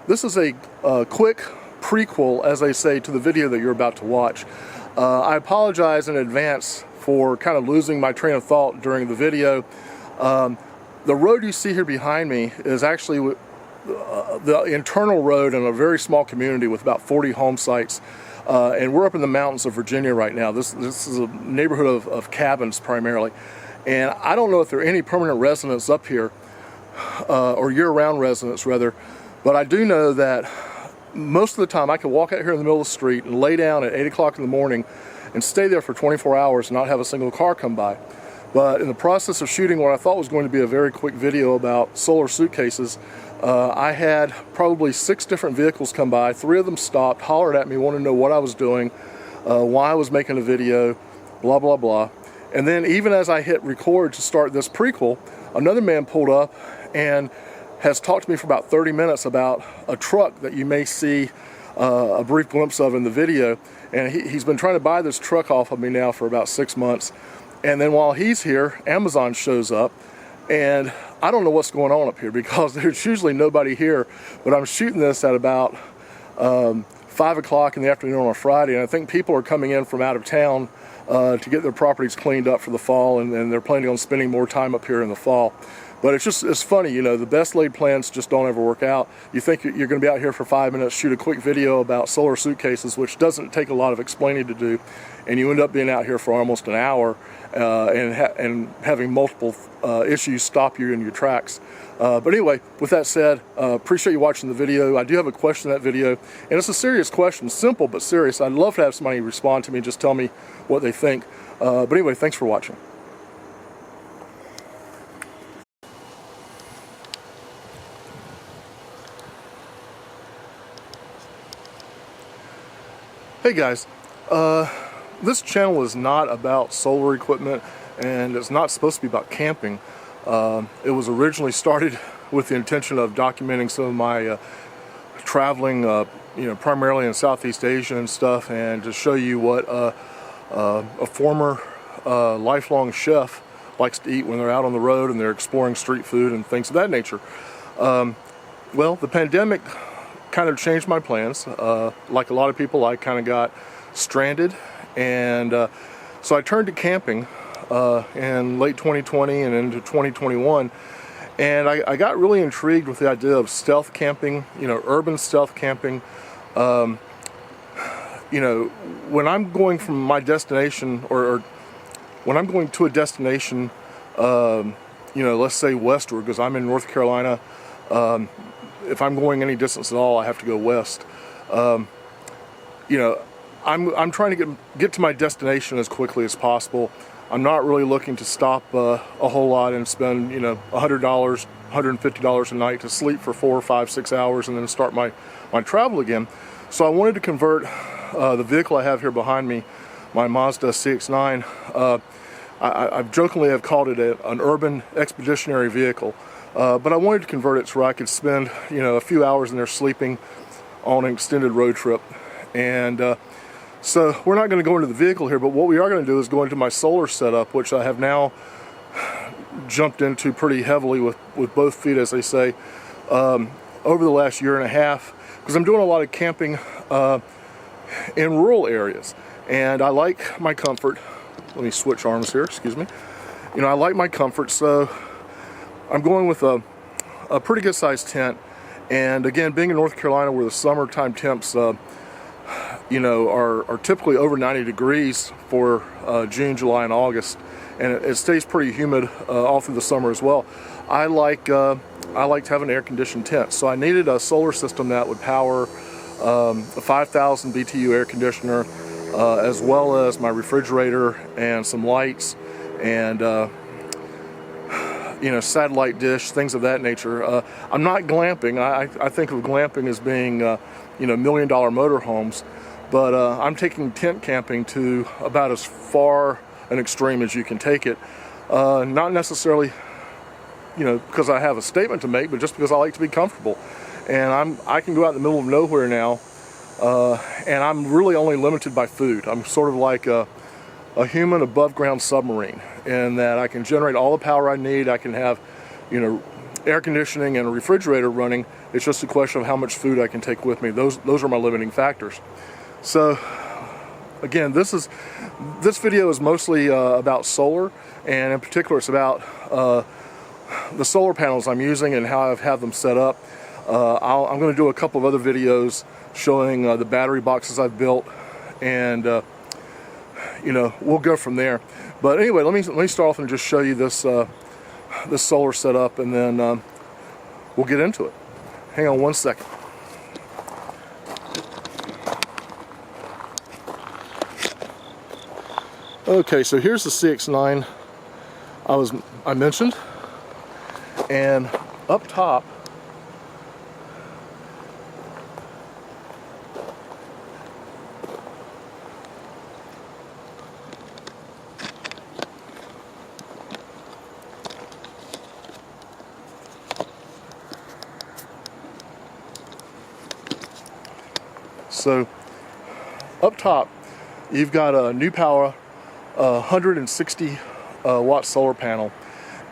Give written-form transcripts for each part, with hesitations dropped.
This is a quick prequel, as they say, to the video that you're about to watch. I apologize in advance for kind of losing my train of thought during the video. The road you see here behind me is actually the internal road in a very small community with about 40 home sites. And we're up in the mountains of Virginia right now. This is a neighborhood of cabins primarily. And I don't know if there are any permanent residents up here, or year-round residents rather, but I do know that most of the time I can walk out here in the middle of the street and lay down at 8 o'clock in the morning and stay there for 24 hours and not have a single car come by. But in the process of shooting what I thought was going to be a very quick video about solar suitcases, I had probably 6 different vehicles come by. 3 of them stopped, hollered at me, wanted to know what I was doing, why I was making a video, blah, blah, blah. And then even as I hit record to start this prequel, another man pulled up and has talked to me for about 30 minutes about a truck that you may see a brief glimpse of in the video. And he's been trying to buy this truck off of me now for about 6 months. And then while he's here, Amazon shows up, and I don't know what's going on up here because there's usually nobody here, but I'm shooting this at about 5 o'clock in the afternoon on a Friday, and I think people are coming in from out of town to get their properties cleaned up for the fall, and they're planning on spending more time up here in the fall. But it's funny, you know, the best laid plans just don't ever work out. You think you're going to be out here for 5 minutes, shoot a quick video about solar suitcases, which doesn't take a lot of explaining to do, and you end up being out here for almost an hour and having multiple issues stop you in your tracks. But anyway, with that said, appreciate you watching the video. I do have a question in that video, and it's a serious question, simple but serious. I'd love to have somebody respond to me and just tell me what they think. But anyway, thanks for watching. Hey guys, this channel is not about solar equipment, and it's not supposed to be about camping. It was originally started with the intention of documenting some of my traveling, you know, primarily in Southeast Asia and stuff, and to show you what a former lifelong chef likes to eat when they're out on the road and they're exploring street food and things of that nature. Well, the pandemic kind of changed my plans. Like a lot of people, I kind of got stranded, and so I turned to camping in late 2020 and into 2021, and I got really intrigued with the idea of stealth camping, you know, urban stealth camping. You know, when I'm going from my destination, or when I'm going to a destination, you know, let's say westward, because I'm in North Carolina. If I'm going any distance at all, I have to go west. You know, I'm trying to get to my destination as quickly as possible. I'm not really looking to stop a whole lot and spend, you know, $100, $150 a night to sleep for 4, 5, 6 hours and then start my travel again. So I wanted to convert the vehicle I have here behind me, my Mazda CX-9. I jokingly have called it an urban expeditionary vehicle. But I wanted to convert it to where I could spend, you know, a few hours in there sleeping on an extended road trip. And so we're not going to go into the vehicle here, but what we are going to do is go into my solar setup, which I have now jumped into pretty heavily with both feet, as they say, over the last year and a half, because I'm doing a lot of camping in rural areas. And I like my comfort. Let me switch arms here, excuse me. You know, I like my comfort, so I'm going with a pretty good sized tent. And again, being in North Carolina where the summertime temps, you know, are typically over 90 degrees for June, July, and August, and it stays pretty humid all through the summer as well. I like to have an air-conditioned tent, so I needed a solar system that would power a 5,000 BTU air conditioner, as well as my refrigerator and some lights and you know, satellite dish, things of that nature. I'm not glamping. I think of glamping as being, you know, $1 million motorhomes, but I'm taking tent camping to about as far an extreme as you can take it. Not necessarily, you know, because I have a statement to make, but just because I like to be comfortable. And I can go out in the middle of nowhere now, and I'm really only limited by food. I'm sort of like a human above ground submarine, in that I can generate all the power I need. I can have, you know, air conditioning and a refrigerator running. It's just a question of how much food I can take with me. Those are my limiting factors. So again, this video is mostly about solar, and in particular it's about the solar panels I'm using and how I've had them set up. I'm going to do a couple of other videos showing the battery boxes I've built, and you know, we'll go from there. But anyway, let me start off and just show you this this solar setup, and then we'll get into it. Hang on one second. Okay, so here's the CX9 I mentioned, and up top you've got a new Powa 160 watt solar panel,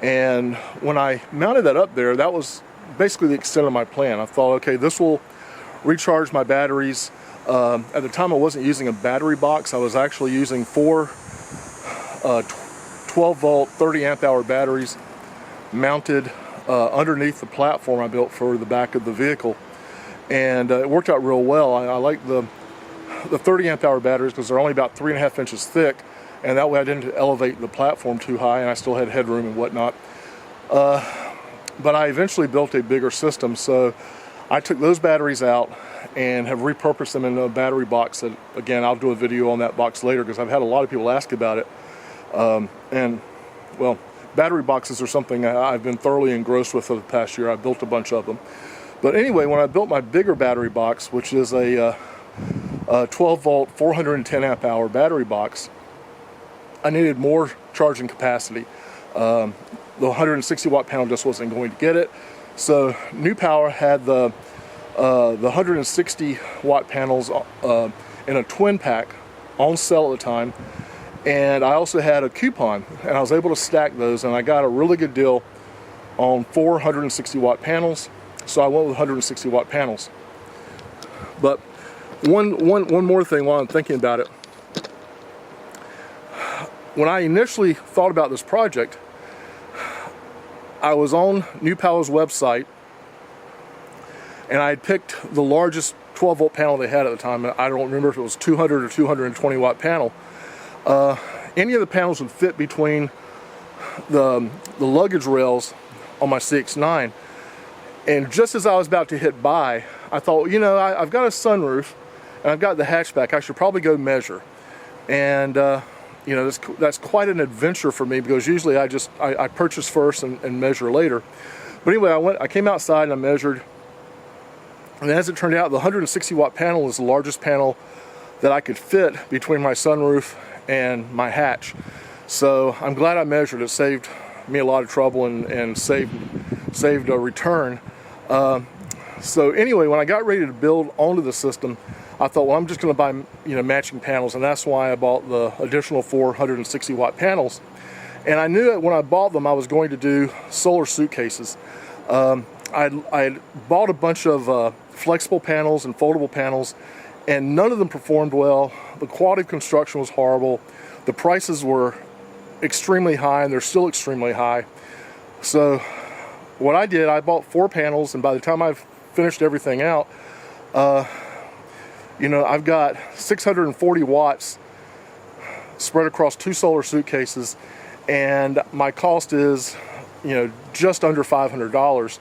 and when I mounted that up there, that was basically the extent of my plan. I thought, okay, this will recharge my batteries. At the time I wasn't using a battery box. I was actually using four 12 volt 30 amp hour batteries mounted underneath the platform I built for the back of the vehicle, and it worked out real well. I like the 30 amp hour batteries because they're only about 3.5 inches thick, and that way I didn't elevate the platform too high, and I still had headroom and whatnot. But I eventually built a bigger system, so I took those batteries out and have repurposed them in a battery box that, again, I'll do a video on that box later because I've had a lot of people ask about it. And well, battery boxes are something I've been thoroughly engrossed with for the past year. I built a bunch of them. But anyway, when I built my bigger battery box, which is a 12 volt 410 amp hour battery box, I needed more charging capacity. The 160 watt panel just wasn't going to get it. So New Powa had the 160 watt panels in a twin pack on sale at the time, and I also had a coupon, and I was able to stack those, and I got a really good deal on 460 watt panels. So I went with 160 watt panels. But one more thing while I'm thinking about it. When I initially thought about this project, I was on New Powa's website, and I had picked the largest 12 volt panel they had at the time. I don't remember if it was 200 or 220 watt panel. Any of the panels would fit between the luggage rails on my CX9. And just as I was about to hit buy, I thought, you know, I've got a sunroof and I've got the hatchback. I should probably go measure. And you know, that's quite an adventure for me, because usually I purchase first and measure later. But anyway, I came outside and I measured, and as it turned out, the 160 watt panel is the largest panel that I could fit between my sunroof and my hatch. So I'm glad I measured. It saved me a lot of trouble and saved a return. So anyway, when I got ready to build onto the system, I thought, well, I'm just going to buy, you know, matching panels, and that's why I bought the additional 460 watt panels. And I knew that when I bought them, I was going to do solar suitcases. I bought a bunch of flexible panels and foldable panels, and none of them performed well. The quality of construction was horrible. The prices were extremely high, and they're still extremely high. So what I did, I bought 4 panels, and by the time I've finished everything out, you know, I've got 640 watts spread across 2 solar suitcases, and my cost is, you know, just under $500.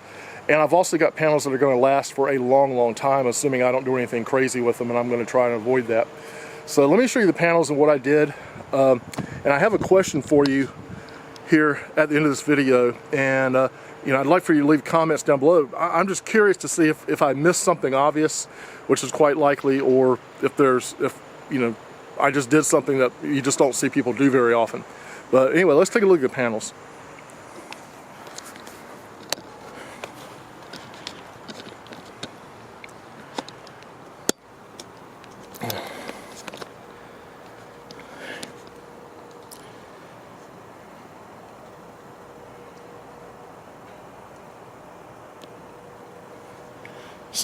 And I've also got panels that are going to last for a long, long time, assuming I don't do anything crazy with them, and I'm going to try and avoid that. So let me show you the panels and what I did. And I have a question for you here at the end of this video, and you know, I'd like for you to leave comments down below. I'm just curious to see if I missed something obvious, which is quite likely, or if you know, I just did something that you just don't see people do very often. But anyway, let's take a look at the panels.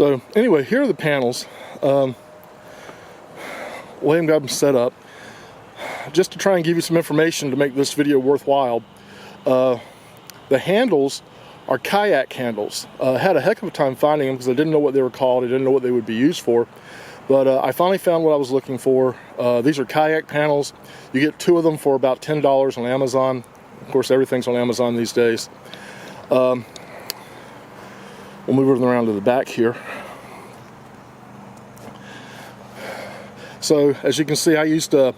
So anyway, here are the panels. William got them set up. Just to try and give you some information to make this video worthwhile, the handles are kayak handles. I had a heck of a time finding them because I didn't know what they were called. I didn't know what they would be used for. But I finally found what I was looking for. These are kayak panels. You get 2 of them for about $10 on Amazon. Of course, everything's on Amazon these days. We'll move it around to the back here. So, as you can see, I used I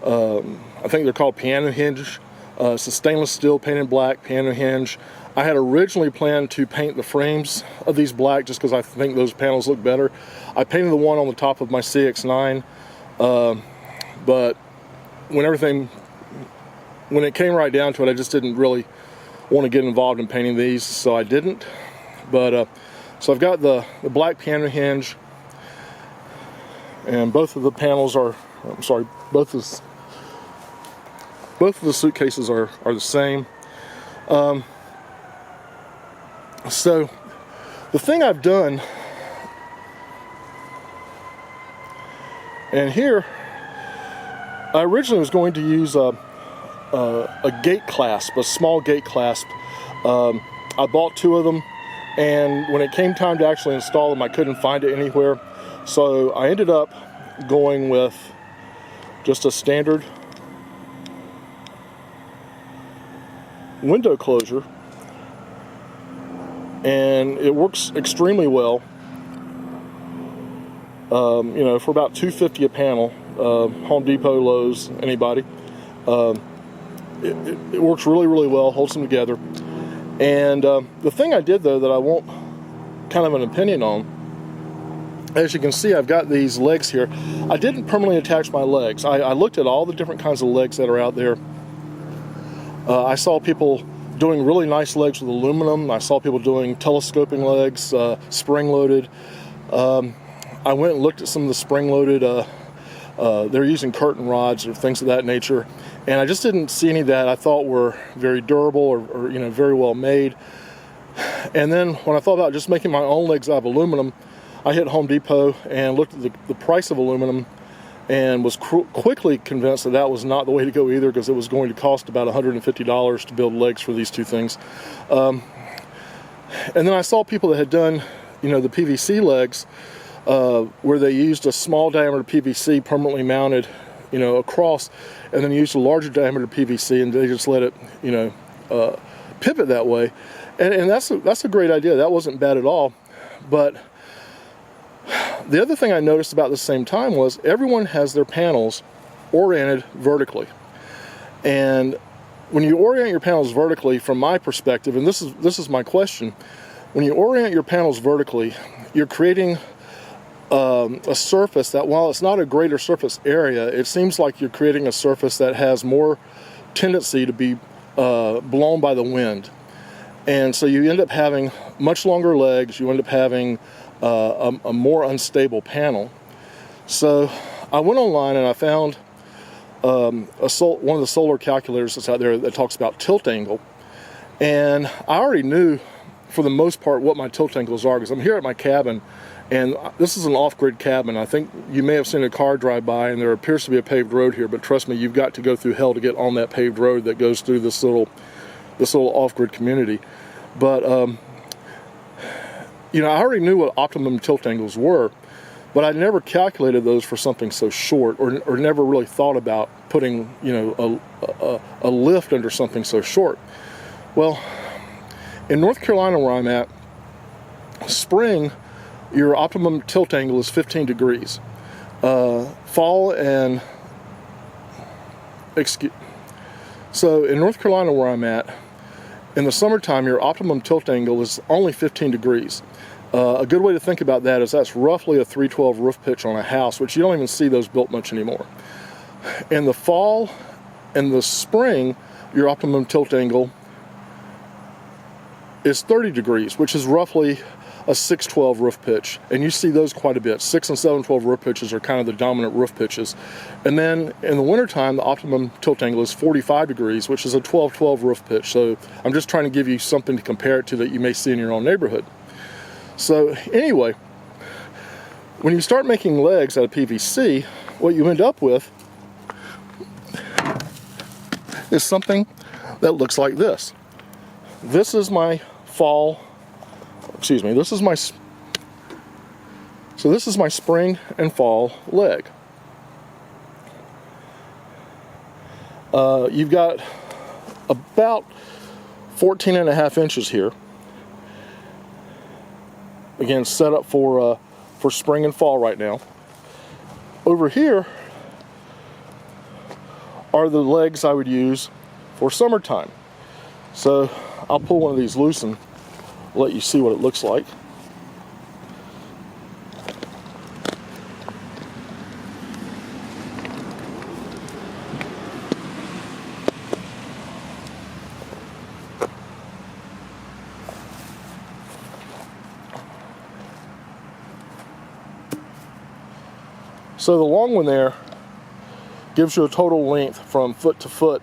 think they're called piano hinge. It's a stainless steel painted black piano hinge. I had originally planned to paint the frames of these black just because I think those panels look better. I painted the one on the top of my CX-9, but when it came right down to it, I just didn't really want to get involved in painting these, so I didn't. But so I've got the black piano hinge, and both of the panels are, I'm sorry, both of the suitcases are the same. So the thing I've done, and here I originally was going to use a gate clasp, a small gate clasp. I bought 2 of them, and when it came time to actually install them, I couldn't find it anywhere. So I ended up going with just a standard window closure, and it works extremely well. You know, for about $2.50 a panel, Home Depot, Lowe's, anybody. It works really, really well, holds them together. And the thing I did, though, that I want kind of an opinion on, as you can see, I've got these legs here. I didn't permanently attach my legs. I looked at all the different kinds of legs that are out there. I saw people doing really nice legs with aluminum. I saw people doing telescoping legs, spring-loaded. I went and looked at some of the spring-loaded. They're using curtain rods or things of that nature, and I just didn't see any that I thought were very durable or you know, very well made. And then when I thought about just making my own legs out of aluminum, I hit Home Depot and looked at the price of aluminum, and was quickly convinced that that was not the way to go either, because it was going to cost about $150 to build legs for these 2 things. And then I saw people that had done, you know, the PVC legs, where they used a small diameter PVC permanently mounted, you know, across, and then used a larger diameter PVC, and they just let it, you know, pivot that way. And that's a great idea. That wasn't bad at all. But the other thing I noticed about the same time was everyone has their panels oriented vertically. And when you orient your panels vertically, from my perspective, and this is my question, when you orient your panels vertically, you're creating a surface that, while it's not a greater surface area, it seems like you're creating a surface that has more tendency to be blown by the wind. And so you end up having much longer legs, you end up having a more unstable panel. So I went online and I found one of the solar calculators that's out there that talks about tilt angle. And I already knew, for the most part, what my tilt angles are, because I'm here at my cabin, and this is an off-grid cabin. I think you may have seen a car drive by, and there appears to be a paved road here, but trust me, you've got to go through hell to get on that paved road that goes through this little off-grid community. But you know, I already knew what optimum tilt angles were, but I never calculated those for something so short, or never really thought about putting, you know, a lift under something so short. Well, in North Carolina, where I'm at, spring, your optimum tilt angle is 15 degrees. Fall and so in North Carolina, where I'm at, in the summertime, your optimum tilt angle is only 15 degrees. A good way to think about that is that's roughly a 312 roof pitch on a house, which you don't even see those built much anymore. In the fall and the spring, your optimum tilt angle is 30 degrees, which is roughly a 612 roof pitch, and you see those quite a bit. 6 and 712 roof pitches are kind of the dominant roof pitches. And then in the wintertime, the optimum tilt angle is 45 degrees, which is a 1212 roof pitch. So I'm just trying to give you something to compare it to that you may see in your own neighborhood. So anyway, when you start making legs out of PVC, what you end up with is something that looks like this. This is my fall, excuse me, this is my spring and fall leg. You've got about 14.5 inches here. Again, set up for spring and fall right now. Over here are the legs I would use for summertime. So I'll pull one of these loose and let you see what it looks like. So the long one there gives you a total length from foot to foot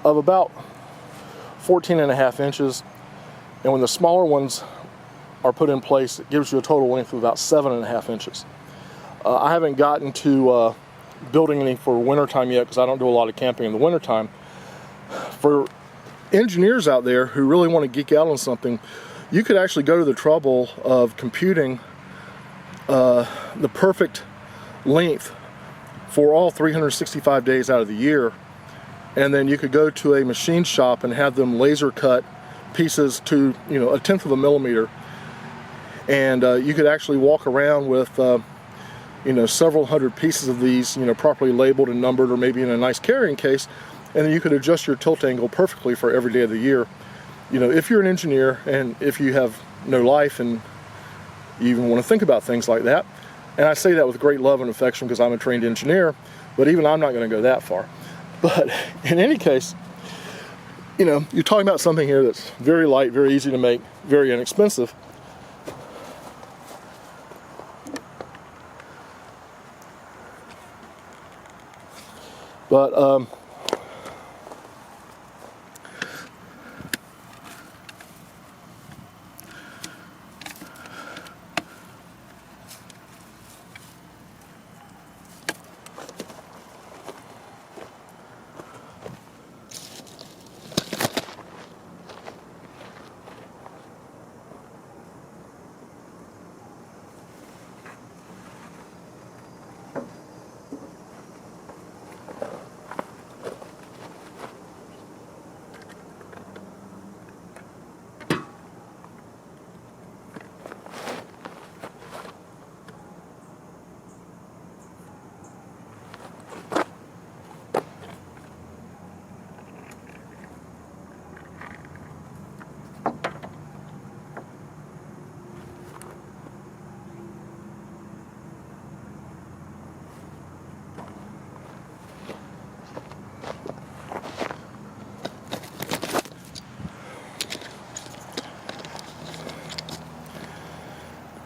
of about 14.5 inches. And when the smaller ones are put in place, it gives you a total length of about 7.5 inches. I haven't gotten to building any for wintertime yet because I don't do a lot of camping in the wintertime. For engineers out there who really want to geek out on something, you could actually go to the trouble of computing the perfect length for all 365 days out of the year, and then you could go to a machine shop and have them laser cut pieces to, you know, 1/10 of a millimeter, and you could actually walk around with you know, several hundred pieces of these, you know, properly labeled and numbered, or maybe in a nice carrying case, and then you could adjust your tilt angle perfectly for every day of the year. You know, if you're an engineer and if you have no life and you even want to think about things like that. And I say that with great love and affection because I'm a trained engineer, but even I'm not going to go that far. But in any case, you know, you're talking about something here that's very light, very easy to make, very inexpensive. But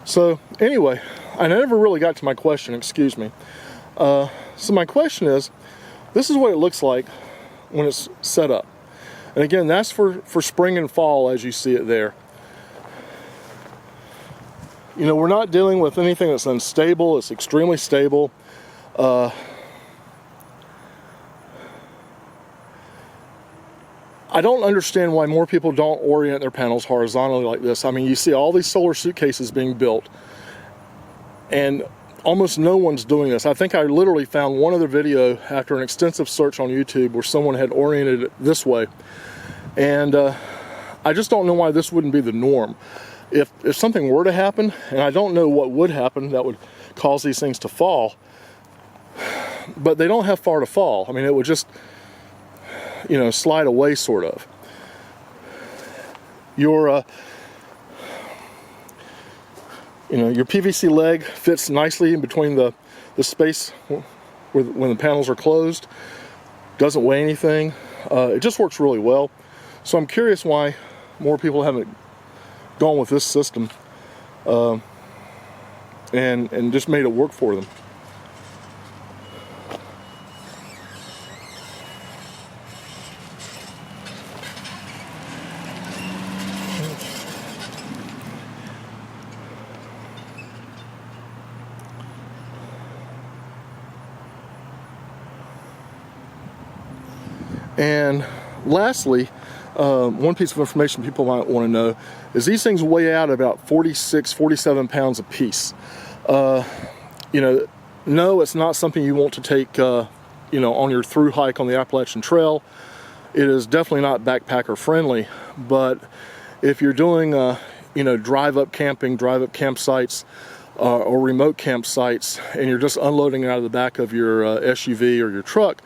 so anyway, I never really got to my question, excuse me. So my question is, this is what it looks like when it's set up. And again, that's for spring and fall as you see it there. You know, we're not dealing with anything that's unstable, it's extremely stable. I don't understand why more people don't orient their panels horizontally like this. I mean, you see all these solar suitcases being built, and almost no one's doing this. I think I literally found one other video after an extensive search on YouTube where someone had oriented it this way. And I just don't know why this wouldn't be the norm. If something were to happen, and I don't know what would happen that would cause these things to fall, but they don't have far to fall. I mean, it would just, you know, slide away sort of. Your you know, your PVC leg fits nicely in between the space when the panels are closed. Doesn't weigh anything. It just works really well. So I'm curious why more people haven't gone with this system and just made it work for them. And lastly, one piece of information people might want to know is these things weigh out about 46, 47 pounds a piece. You know, no, it's not something you want to take, you know, on your through hike on the Appalachian Trail. It is definitely not backpacker friendly, but if you're doing, you know, drive-up camping, drive-up campsites, or remote campsites, and you're just unloading it out of the back of your SUV or your truck,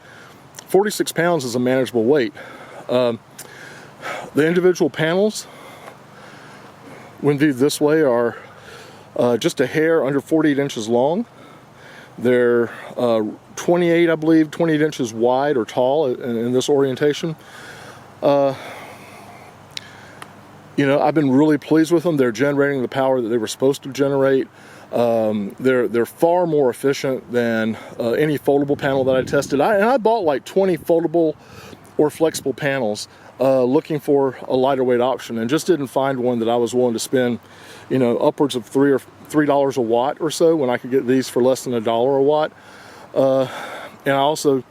46 pounds is a manageable weight. The individual panels, when viewed this way, are just a hair under 48 inches long. They're 28, I believe, 28 inches wide or tall in this orientation. You know, I've been really pleased with them. They're generating the power that they were supposed to generate. They're far more efficient than any foldable panel that I tested. I bought like 20 foldable or flexible panels looking for a lighter weight option, and just didn't find one that I was willing to spend, you know, upwards of $3 a watt or so, when I could get these for less than $1 a watt. And I also,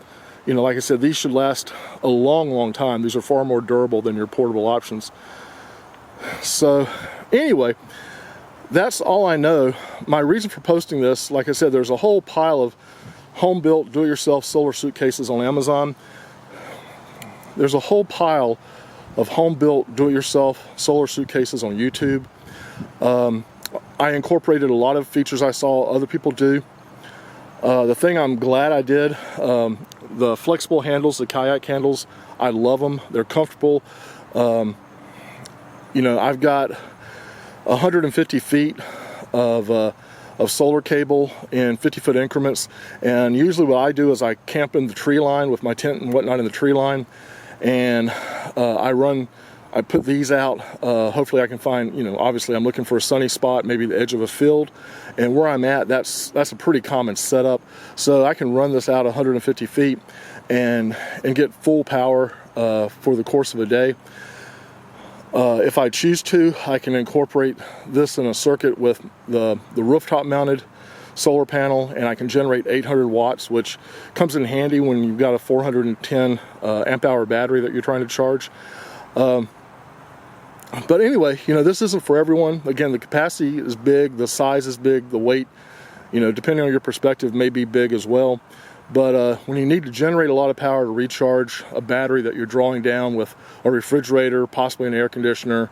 you know, like I said, these should last a long time. These are far more durable than your portable options. So anyway, that's all I know. My reason for posting this, like I said, there's a whole pile of home-built, do-it-yourself solar suitcases on Amazon. There's a whole pile of home-built, do-it-yourself solar suitcases on YouTube. I incorporated a lot of features I saw other people do. The thing I'm glad I did, the flexible handles, the kayak handles, I love them. They're comfortable. You know, I've got 150 feet of solar cable in 50-foot increments, and usually what I do is I camp in the tree line with my tent and whatnot in the tree line, and I put these out. Hopefully I can find, you know, obviously I'm looking for a sunny spot, maybe the edge of a field, and where I'm at, that's a pretty common setup. So I can run this out 150 feet and get full power for the course of a day. If I choose to, I can incorporate this in a circuit with the rooftop mounted solar panel, and I can generate 800 watts, which comes in handy when you've got a 410 amp hour battery that you're trying to charge. But anyway, you know, this isn't for everyone. Again, the capacity is big, the size is big, the weight, you know, depending on your perspective, may be big as well. But when you need to generate a lot of power to recharge a battery that you're drawing down with a refrigerator, possibly an air conditioner,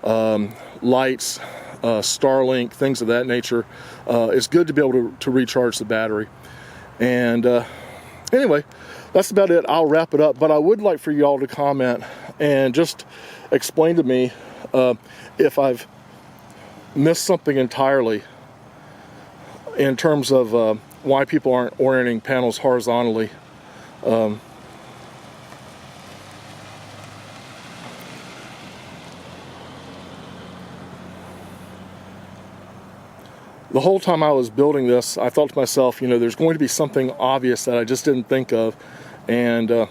lights, Starlink, things of that nature, it's good to be able to recharge the battery. And anyway, that's about it. I'll wrap it up, but I would like for you all to comment and just explain to me if I've missed something entirely in terms of why people aren't orienting panels horizontally. The whole time I was building this, I thought to myself, you know, there's going to be something obvious that I just didn't think of, and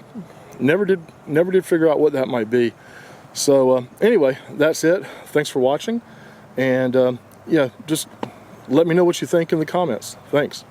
never did figure out what that might be. So anyway, that's it. Thanks for watching, and yeah, just let me know what you think in the comments. Thanks.